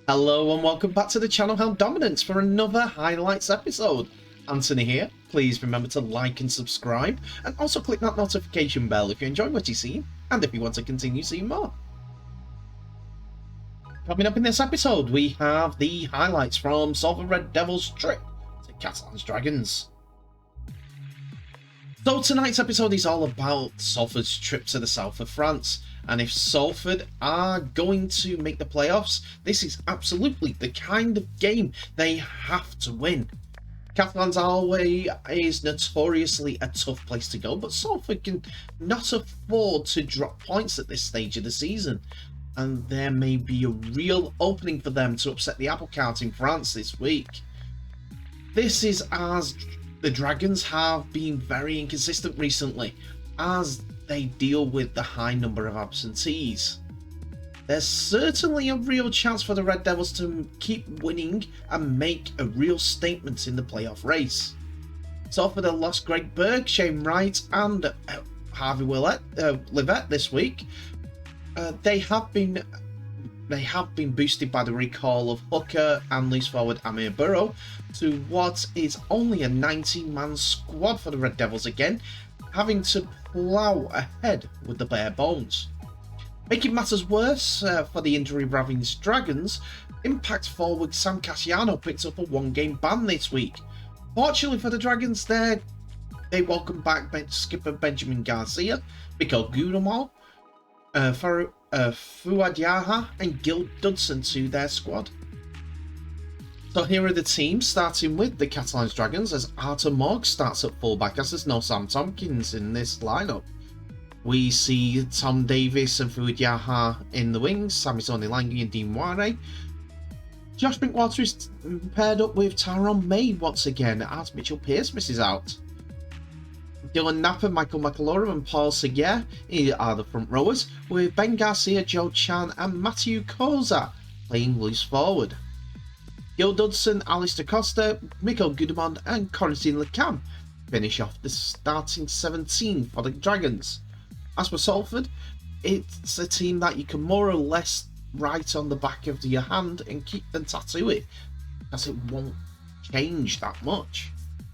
Hello and welcome back to the channel Held Dominance for another highlights episode. Anthony here. Please remember to like and subscribe, and also click that notification bell if you enjoy what you see and if you want to continue seeing more. Coming up in this episode, we have the highlights from Salford Red Devils' trip to Catalans Dragons. So tonight's episode is all about Salford's trip to the south of France. And if Salford are going to make the playoffs, this is absolutely the kind of game they have to win. Catalans away is notoriously a tough place to go, but Salford can not afford to drop points at this stage of the season. And there may be a real opening for them to upset the apple cart in France this week. This is as the Dragons have been very inconsistent recently, as they deal with the high number of absentees. There's certainly a real chance for the Red Devils to keep winning and make a real statement in the playoff race. Salford have lost Greg Berg, Shane Wright and Harvey Livette this week. They have been boosted by the recall of hooker and loose forward Amir Burrow to what is only a 19-man squad for the Red Devils again, having to plough ahead with the bare bones. Making matters worse for the injury-ravaged Dragons, Impact forward Sam Cassiano picked up a one-game ban this week. Fortunately for the Dragons, they welcome back skipper Benjamin Garcia, Mikael Gudemar, Fuad Yaha and Gil Dudson to their squad. So here are the teams, starting with the Catalans Dragons, as Artur Morg starts at fullback, as there's no Sam Tompkins in this lineup. We see Tom Davis and Fuad Yaha in the wings, Samisoni Langi and Dean Ware. Josh Drinkwater is paired up with Tyrone May once again, as Mitchell Pearce misses out. Dylan Napper, Michael McAlora and Paul Seguer are the front rowers, with Ben Garcia, Joe Chan and Matthew Koza playing loose forward. Gil Dudson, Alistair Costa, Mikael Gudemond and Corentin Lecam finish off the starting 17 for the Dragons. As for Salford, it's a team that you can more or less write on the back of your hand and keep and tattoo it, as it won't change that much.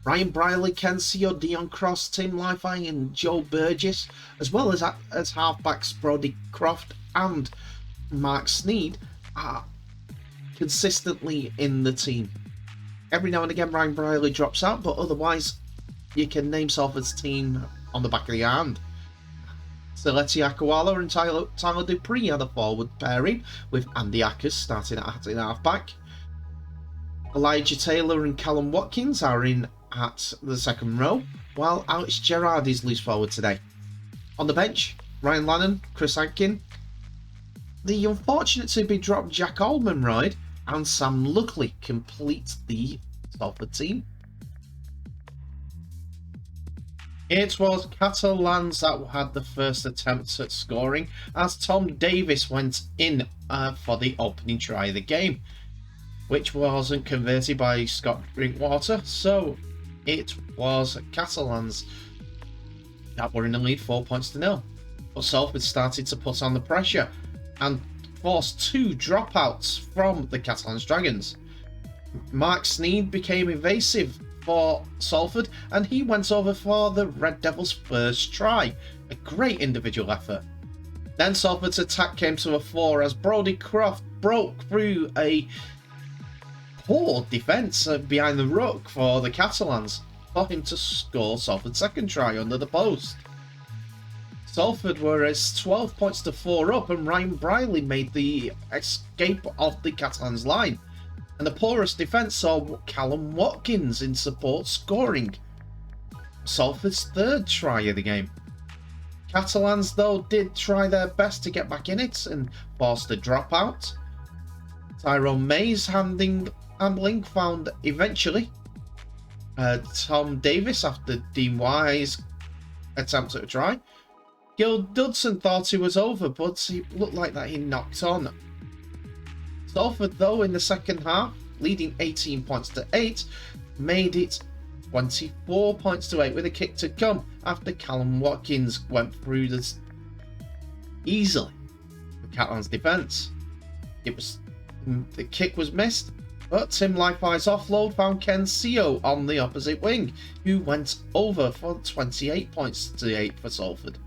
Ryan Briley, Ken Seo, Dion Cross, Tim Lifine and Joe Burgess, as well as halfbacks Brody Croft and Mark Sneed, are consistently in the team. Every now and again Ryan Briley drops out, but otherwise you can name Salford's team on the back of your hand. Seleti Akawala and Tyler Dupree are the forward pairing, with Andy Ackers starting at halfback. Elijah Taylor and Callum Watkins are in at the second row, while Alex Gerrard is loose forward today. On the bench, Ryan Lannon, Chris Adkin, the unfortunate to be dropped Jack Almonroyd and Sam Luckley complete the Salford team. It was Catalans that had the first attempt at scoring, as Tom Davis went in for the opening try of the game, which wasn't converted by Scott Drinkwater, so it was Catalans that were in the lead 4-0. But Salford started to put on the pressure and forced two dropouts from the Catalans Dragons. Mark Sneed became evasive for Salford and he went over for the Red Devils' first try. A great individual effort. Then Salford's attack came to a fore as Brody Croft broke through a poor defence behind the ruck for the Catalans for him to score Salford's second try under the post. Salford were as 12 points to 4 up and Ryan Briley made the escape of the Catalans line. And the poorest defence saw Callum Watkins in support scoring Salford's third try of the game. Catalans though did try their best to get back in it and forced a dropout. Tyrone May's handling found eventually Tom Davis after Dean Wire's attempt at a try. Gil Dudson thought he was over, but he looked like that he knocked on. Salford, though, in the second half, leading 18 points to 8, made it 24 points to 8 with a kick to come after Callum Watkins went through this easily the Catalans' defence. It was The kick was missed, but Tim Lifeye's offload found Ken Seo on the opposite wing, who went over for 28 points to 8 for Salford.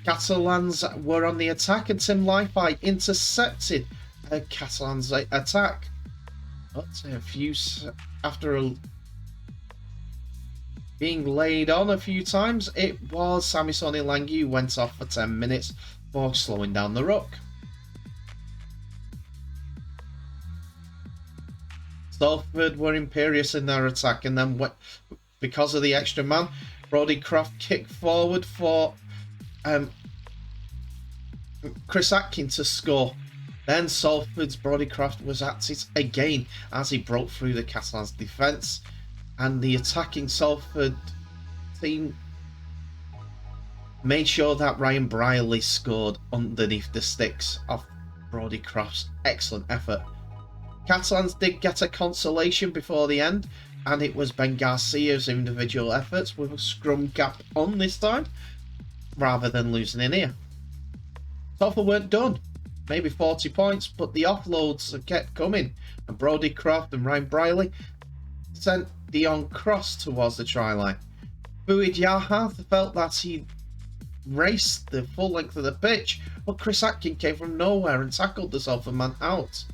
Catalans were on the attack and Tim Lifeye intercepted a Catalans attack. But after being laid on a few times, it was Samisoni Langi who went off for 10 minutes for slowing down the ruck. Salford were imperious in their attack, and then because of the extra man, Brodie Croft kicked forward for Chris Atkin to score. Then Salford's Brodie Croft was at it again as he broke through the Catalans' defence, and the attacking Salford team made sure that Ryan Brierley scored underneath the sticks of Brodie Croft's excellent effort. Catalans did get a consolation before the end, and it was Ben Garcia's individual efforts with a scrum gap on this time, rather than losing in here. Salford weren't done. Maybe 40 points, but the offloads kept coming, and Brodie Croft and Ryan Brierley sent Dion Cross towards the try line. Buid Yaha felt that he raced the full length of the pitch, but Chris Atkin came from nowhere and tackled the Salford man out.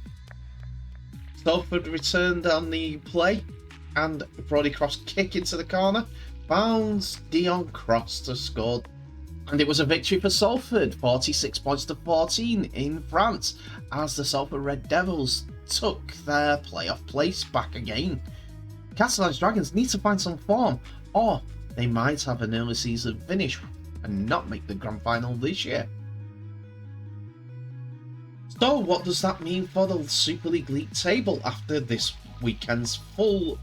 Salford returned on the play, and Brodie Croft's kick into the corner found Dion Cross to score. And it was a victory for Salford, 46 points to 14 in France, as the Salford Red Devils took their playoff place back again. Catalans Dragons need to find some form, or they might have an early season finish and not make the grand final this year. So what does that mean for the Super League table after this weekend's full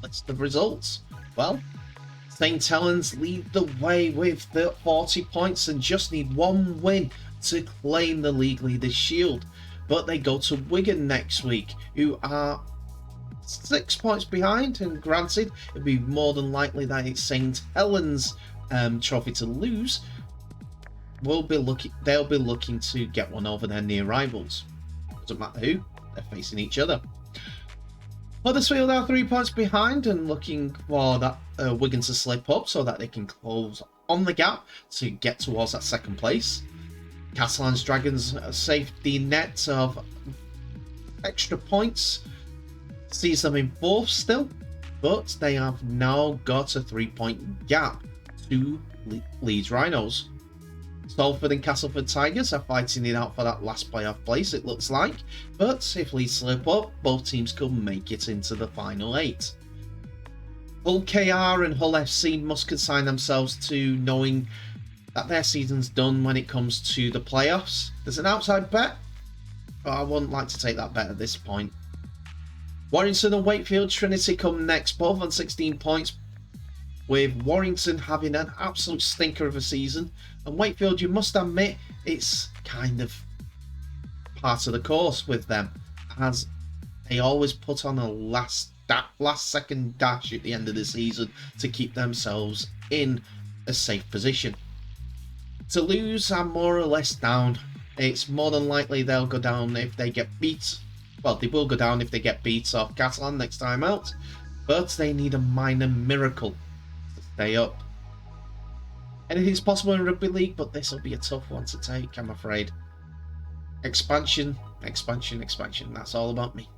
list of results? Well, St Helens lead the way with 40 points and just need one win to claim the League Leaders Shield. But they go to Wigan next week, who are 6 points behind, and granted, it'd be more than likely that it's St Helens' trophy to lose. They'll be looking to get one over their near rivals. Doesn't matter who, they're facing each other. Huddersfield are 3 points behind and looking for that Wigan to slip up so that they can close on the gap to get towards that second place. Catalans Dragons safety net of extra points sees them in fourth still, but they have now got a 3-point gap to Leeds Rhinos. Salford and Castleford Tigers are fighting it out for that last playoff place, it looks like, but if Leeds slip up, both teams could make it into the final 8. Hull KR and Hull FC must consign themselves to knowing that their season's done when it comes to the playoffs. There's an outside bet, but I wouldn't like to take that bet at this point. Warrington and Wakefield Trinity come next, both on 16 points, with Warrington having an absolute stinker of a season, and Wakefield, you must admit, it's kind of part of the course with them, as they always put on a last second dash at the end of the season to keep themselves in a safe position. Toulouse are more or less down. It's more than likely they'll go down if they get beat. Well, they will go down if they get beat off Catalan next time out, but they need a minor miracle to stay up. Anything's possible in Rugby League, but this will be a tough one to take, I'm afraid. Expansion, expansion, expansion. That's all about me.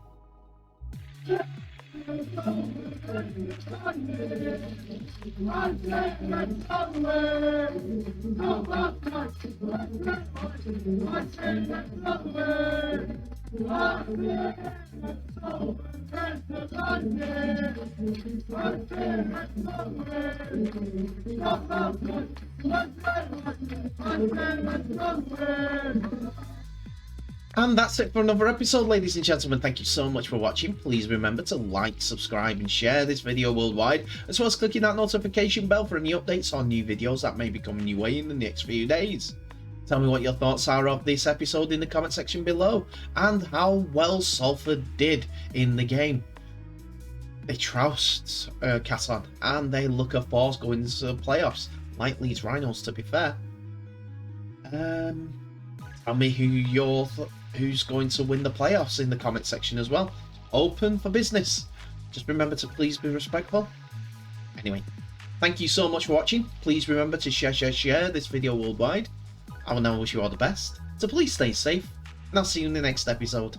And that's it for another episode, ladies and gentlemen. Thank you so much for watching. Please remember to like, subscribe and share this video worldwide, as well as clicking that notification bell for any updates on new videos that may be coming your way in the next few days. Tell me what your thoughts are of this episode in the comment section below, and how well Salford did in the game. They trounced Catalan, and they look a force going into the playoffs, like Leeds Rhinos, to be fair. Tell me who your who's going to win the playoffs in the comment section as well. Open for business. Just remember to please be respectful. Anyway, thank you so much for watching. Please remember to share this video worldwide. I will now wish you all the best. So please stay safe, and I'll see you in the next episode.